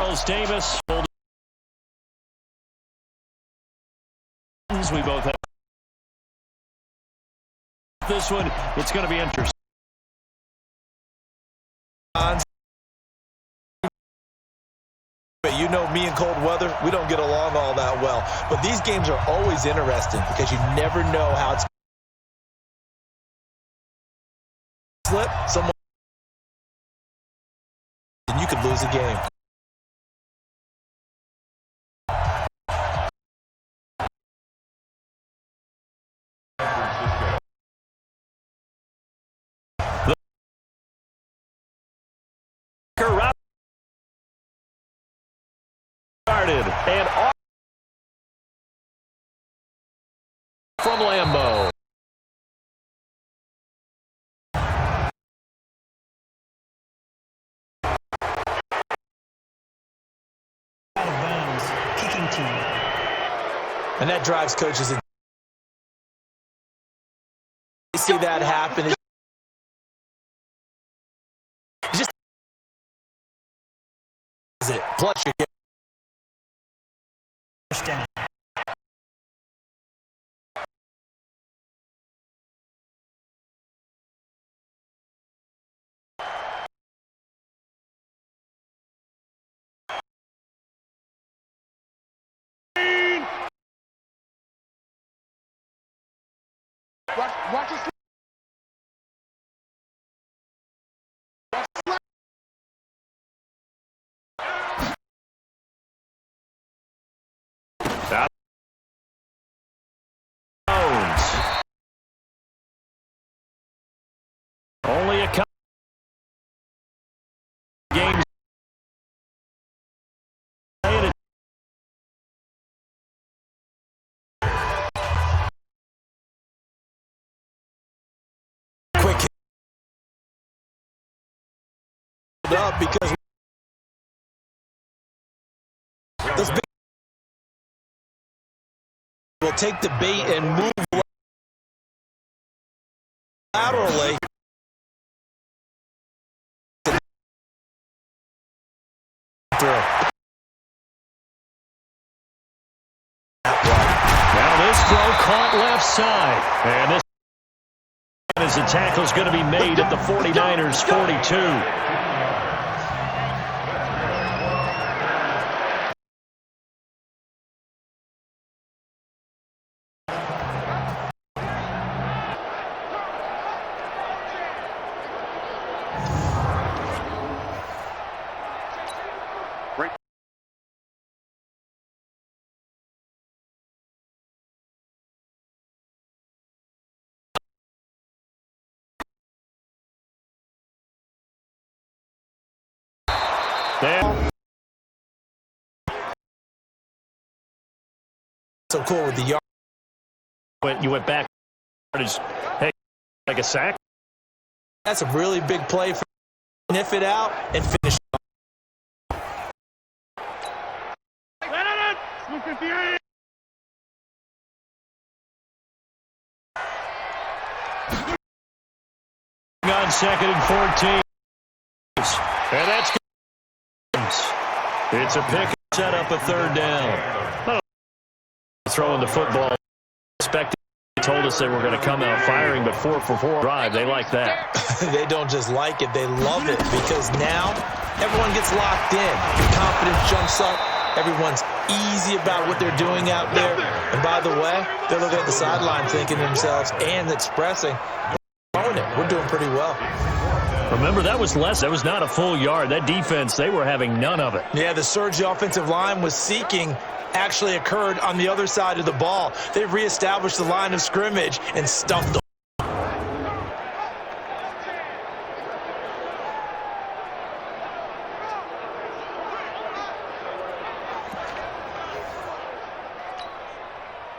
Miles Davis. We both have this one. It's going to be interesting. You know me and cold weather, we don't get along all that well. But these games are always interesting because you never know how it's slip. Someone and you could lose a game. And off from Lambeau. Out of bounds, kicking team. And that drives coaches in. You see that happen. It's just it. Plus you get Down. Watch this. Only a couple games. quick hit up because this big will take the bait and move laterally. Now this throw caught left side. And this as the tackle's going to be made at the 49ers 42. There. So cool with the yard. You went back. Hey, like a sack. That's a really big play for sniff it out and finish it. On 2nd and 14. And that's it's a pick set up a 3rd down. Throwing the football. Expected. They told us they were going to come out firing, but 4 for 4 drive. They like that. They don't just like it, they love it because now everyone gets locked in. Your confidence jumps up. Everyone's easy about what they're doing out there. And by the way, they're looking at the sideline thinking to themselves and expressing, we're doing pretty well. Remember, that was not a full yard. That defense, they were having none of it. Yeah, the surge the offensive line was seeking actually occurred on the other side of the ball. They reestablished the line of scrimmage and stuffed them.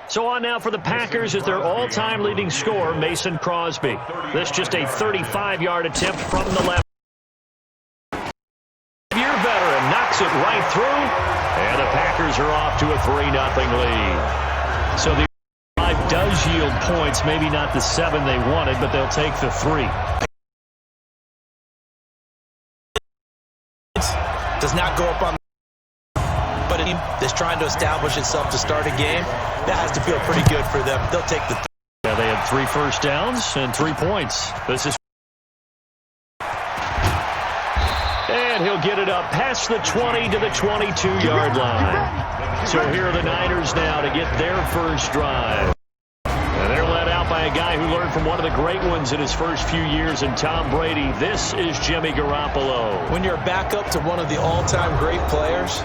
So on now for the Packers is their all-time leading scorer, Mason Crosby. This just a 35-yard attempt from the left. Your veteran knocks it right through, and the Packers are off to a 3-0 lead. So the 5 does yield points, maybe not the 7 they wanted, but they'll take the 3. Does not go up on that's trying to establish itself to start a game, that has to feel pretty good for them. They'll take the Yeah, they had 3 first downs and 3 points. This is... And he'll get it up past the 20 to the 22-yard line. So here are the Niners now to get their first drive. And they're led out by a guy who learned from one of the great ones in his first few years in Tom Brady. This is Jimmy Garoppolo. When you're back up to one of the all-time great players,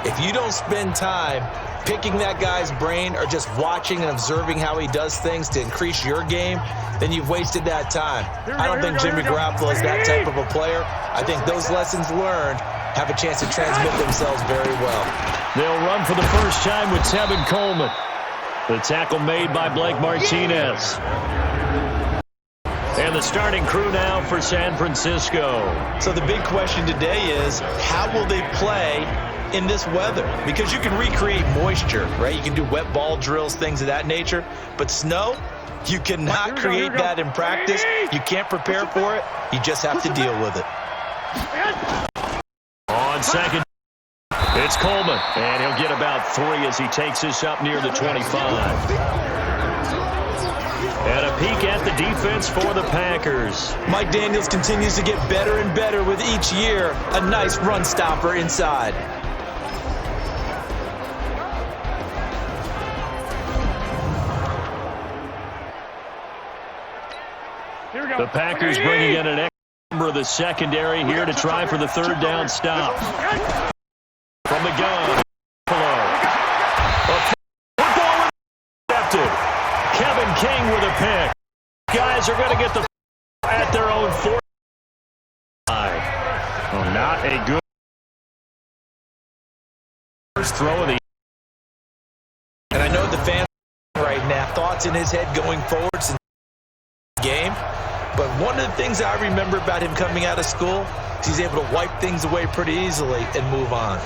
if you don't spend time picking that guy's brain or just watching and observing how he does things to increase your game, then you've wasted that time. I don't think Jimmy Garoppolo is that type of a player. I think those lessons learned have a chance to transmit themselves very well. They'll run for the first time with Tevin Coleman. The tackle made by Blake Martinez. And the starting crew now for San Francisco. So the big question today is, how will they play in this weather? Because you can recreate moisture, right? You can do wet ball drills, things of that nature. But snow, you cannot create that in practice. You can't prepare for it. You just have to deal with it. On second, it's Coleman. And he'll get about 3 as he takes this up near the 25. And a peek at the defense for the Packers. Mike Daniels continues to get better and better with each year. A nice run stopper inside. The Packers bringing in an extra member of the secondary here to try for the 3rd down stop. From the gun, football intercepted. Kevin King with a pick. Guys are going to get the at their own 4. Oh, not a good first throw of the. And I know the fans right now, thoughts in his head going forward since the game. But one of the things I remember about him coming out of school is he's able to wipe things away pretty easily and move on.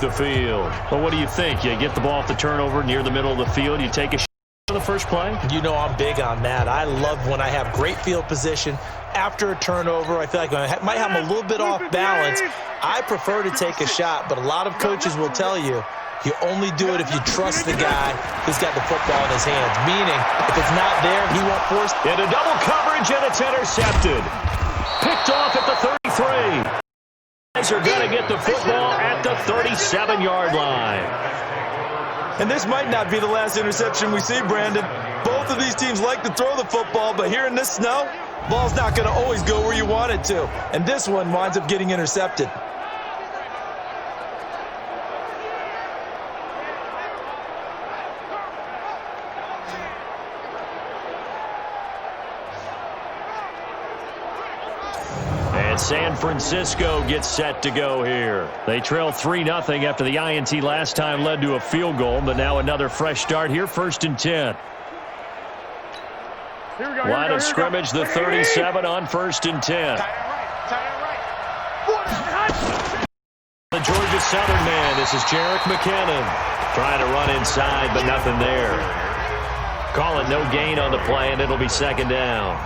The field. Well, what do you think? You get the ball off the turnover near the middle of the field. You take a shot on the first play? You know I'm big on that. I love when I have great field position after a turnover. I feel like I might have a little bit off balance. I prefer to take a shot, but a lot of coaches will tell you only do it if you trust the guy who's got the football in his hands. Meaning, if it's not there, he won't force it. Into double coverage, and it's intercepted. Picked off at the 33. Guys are going to get the football at the 37-yard line. And this might not be the last interception we see, Brandon. Both of these teams like to throw the football, but here in this snow, ball's not going to always go where you want it to. And this one winds up getting intercepted. San Francisco gets set to go here. They trail 3-0 after the INT last time led to a field goal, but now another fresh start here, 1st and 10. Line of scrimmage, the 37 on 1st and 10. The Georgia Southern man, this is Jerick McKinnon. Trying to run inside, but nothing there. Call it no gain on the play, and it'll be 2nd down.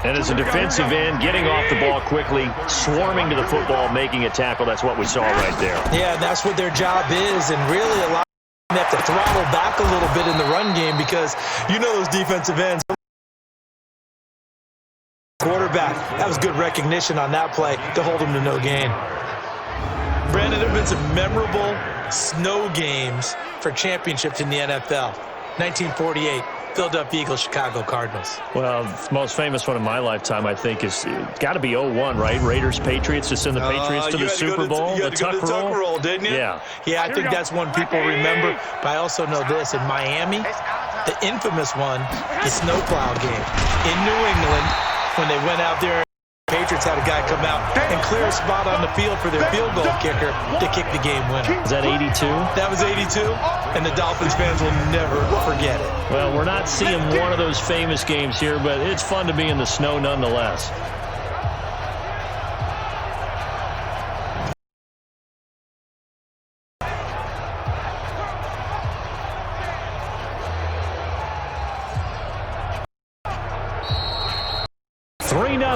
And as a defensive end, getting off the ball quickly, swarming to the football, making a tackle. That's what we saw right there. Yeah, that's what their job is. And really, a lot of them have to throttle back a little bit in the run game because you know those defensive ends. Quarterback, that was good recognition on that play to hold him to no gain. Brandon, there have been some memorable snow games for championships in the NFL. 1948. Philadelphia Eagles, Chicago Cardinals. Well, the most famous one in my lifetime, I think, is got to be 0-1, right? Raiders, Patriots, to send the Patriots to the Super Bowl. You had to go to the Tuck roll, didn't you? Yeah. Yeah, I think that's one people remember. But I also know this. In Miami, the infamous one, the snowplow game. In New England, when they went out there, Patriots had a guy come out and clear a spot on the field for their field goal kicker to kick the game winner. Is that 82? That was 82, and the Dolphins fans will never forget it. Well, we're not seeing one of those famous games here, but it's fun to be in the snow nonetheless.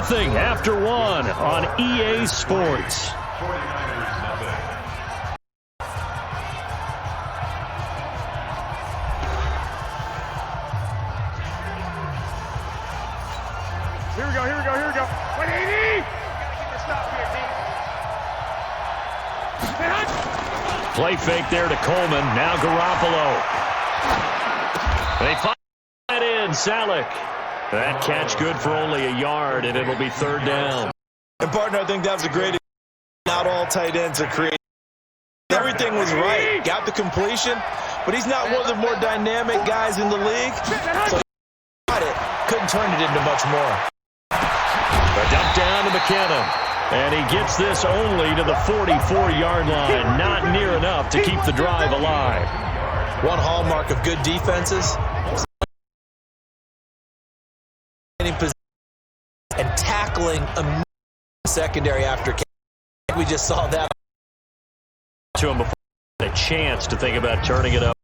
After 1 on EA Sports. Here we go, here we go, here we go. 180! Stop here, D. Play fake there to Coleman. Now Garoppolo. They find that in. Salek. That catch good for only a yard, and it'll be third down. And, partner, I think that was a great. Not all tight ends are creative. Everything was right. Got the completion, but he's not one of the more dynamic guys in the league. So he got it. Couldn't turn it into much more. A dump down to McKinnon. And he gets this only to the 44-yard line. Not near enough to keep the drive alive. One hallmark of good defenses. And tackling a secondary after catch. We just saw that. To him before a chance to think about turning it up.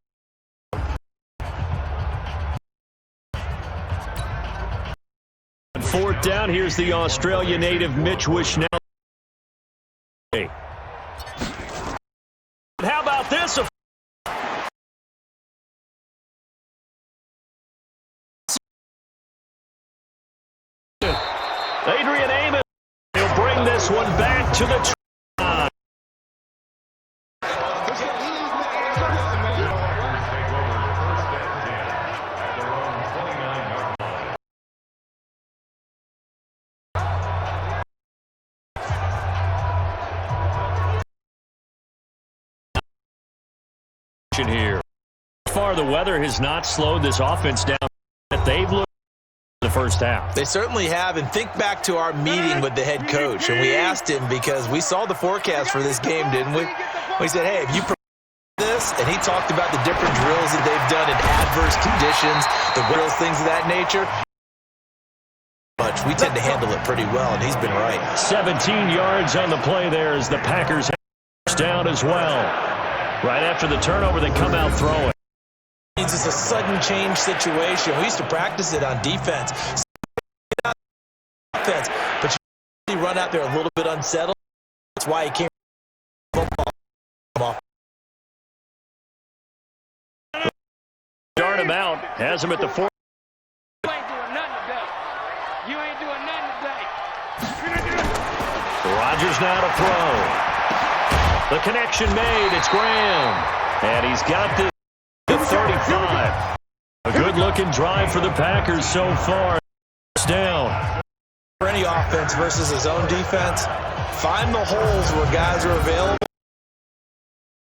Fourth down, here's the Australia native Mitch Wishnell. How about this? Adrian Amos, he'll bring this one back to the line. Here. So far, the weather has not slowed this offense down. They've looked in the first half. They certainly have, and think back to our meeting with the head coach, and we asked him because we saw the forecast for this game, didn't we? We said, hey, have you prepared this? And he talked about the different drills that they've done in adverse conditions, the drills, things of that nature. We tend to handle it pretty well, and he's been right. 17 yards on the play there as the Packers have down as well. Right after the turnover, they come out throwing. It's a sudden change situation. We used to practice it on defense. But you run out there a little bit unsettled. That's why he came football. Start him out. Has him at the 4. You ain't doing nothing today. You ain't doing nothing today. Rodgers now to throw. The connection made. It's Graham. And he's got the 35. A good-looking drive for the Packers so far. It's down. For any offense versus his own defense, find the holes where guys are available.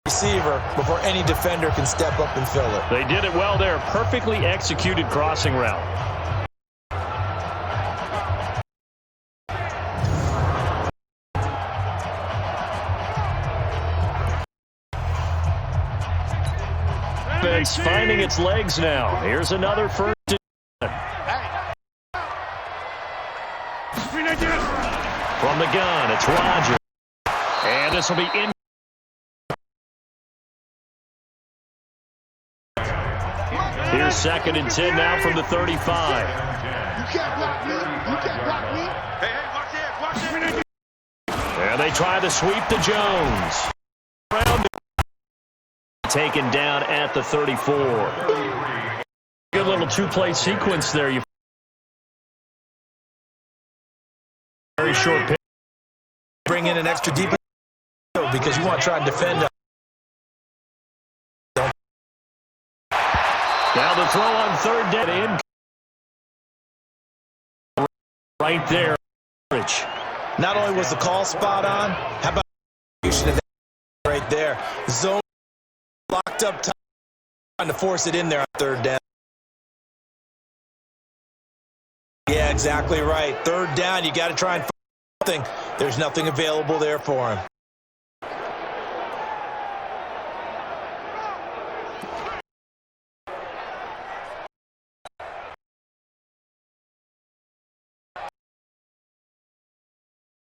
Receiver before any defender can step up and fill it. They did it well there. Perfectly executed crossing route. Finding its legs now. Here's another first. From the gun, it's Rodgers. And this will be in. Here's 2nd and 10 now from the 35. You can't block me. You can't block me. Hey, watch it. And they try to sweep to Jones. Taken down at the 34. Good little two-play sequence there. Very short pitch. Bring in an extra deep because you want to try and defend. Now the throw on 3rd down. Right there. Not only was the call spot on, how about the execution of that right there? Zone locked up time, trying to force it in there on 3rd down. Yeah, exactly right. 3rd down, you got to try and find something. There's nothing available there for him.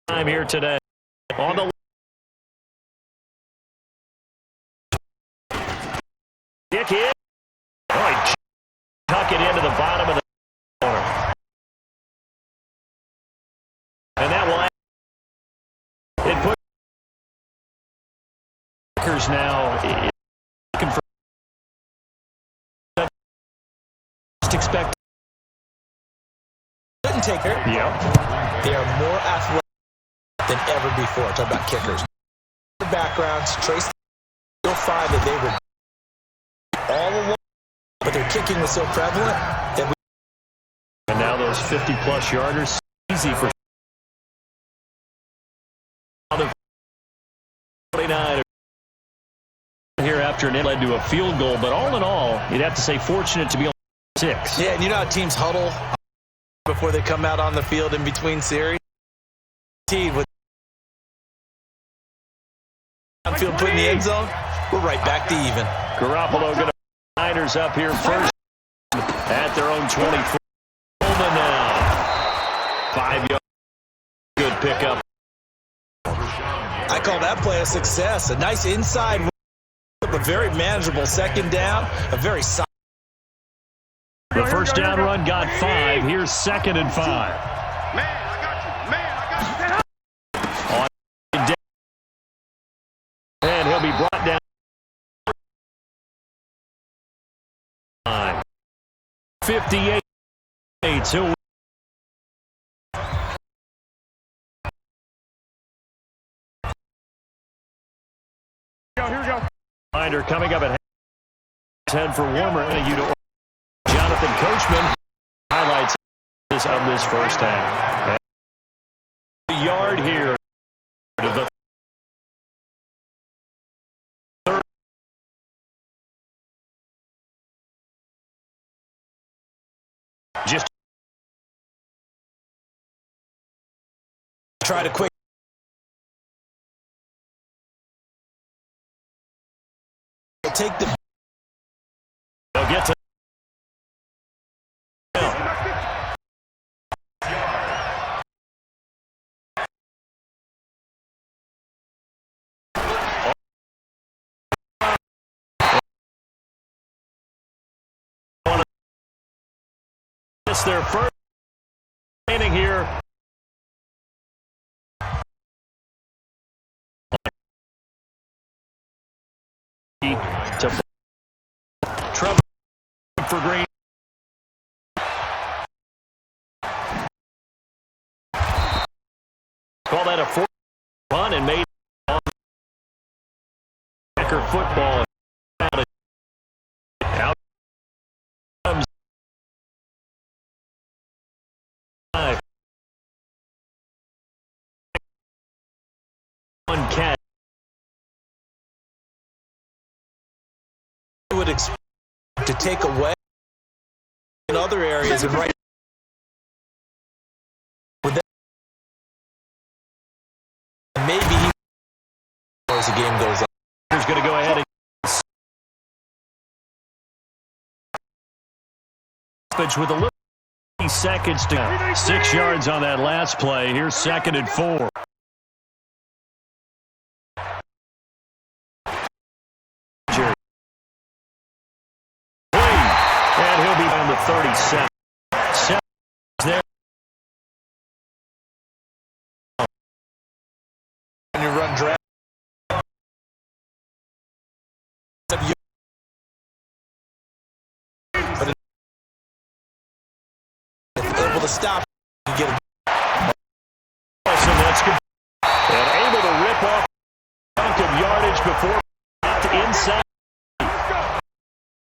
Time here today on the kick in. Oh, tuck it into the bottom of the corner. And that will it put Packers now looking for just expect. Couldn't take her. Yeah. They are more athletic than ever before. Talk about kickers. Their backgrounds, trace, you'll find that they were all along, but their kicking was so prevalent that we. And now those 50-plus yarders, easy for the 49 here after it led to a field goal. But all in all, you'd have to say fortunate to be on 6. Yeah, and you know how teams huddle before they come out on the field in between series? With field put in the end zone, we're right back to even. Garoppolo going to Niners up here first at their own 24. Coleman now. 5 yards. Good pickup. I call that play a success. A nice inside, a very manageable second down, a very solid. The first down run got 5. Here's 2nd and 5. Man, I got you. Man, I got you. And he'll be brought down. 58. So Here we go. Reminder coming up at 10 for Warmer. Jonathan Coachman highlights of this first half. The yard here to the third. Just Try to quick. Take the. they'll get to it's their first inning here. To Trevor for Green. Call that a 4 run and made Packer football. Out comes 5. One catch. Would expect to take away in other areas and right with that, maybe he as the game goes on. He's going to go ahead and with a little seconds to go. 6 yards on that last play. Here's 2nd and 4. And he'll be on the 37. 7 there. When you run draft, but able to stop, you get a. That's good. And able to rip off a chunk of yardage before inside.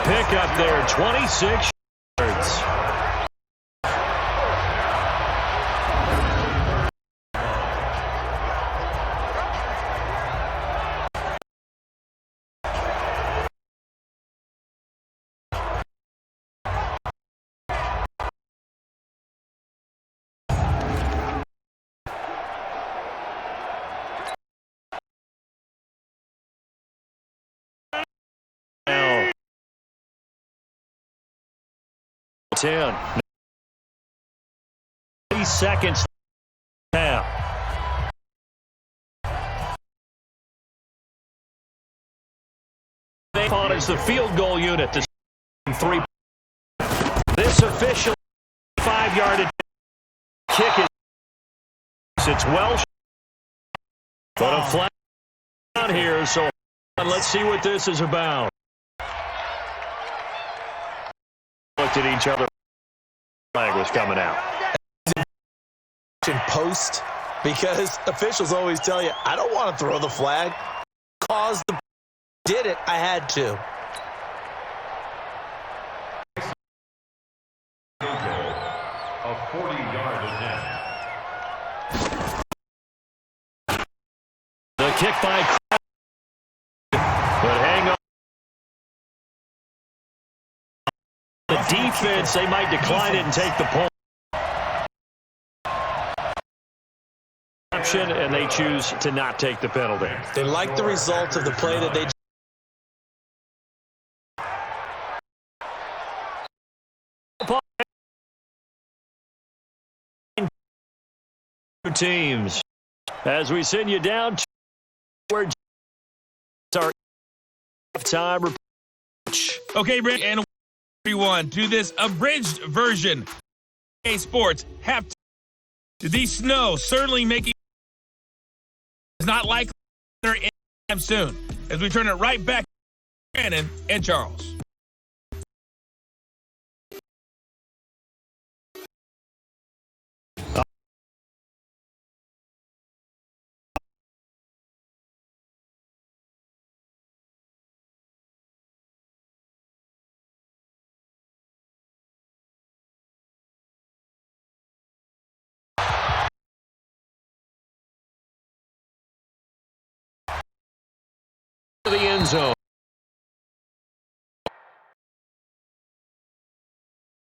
Pick up there, 26 yards. Now, 10. 3 seconds now. They fought as the field goal unit to 3. This official 5-yard kick is it's Welsh, but a flag down here, so Let's see what this is about. Looked at each other. Flag was coming out. In post, because officials always tell you, I don't want to throw the flag. Did it, I had to. A 40-yard attempt. The kick by Crowder. But hang on. The defense, they might decline it and take the point. And they choose to not take the penalty. They like the result of the play that they teams. As we send you down to where our time. Okay, Rick, and everyone to this abridged version of Sports have to these snow certainly making is not likely anytime soon as we turn it right back to Brandon and Charles. The end zone.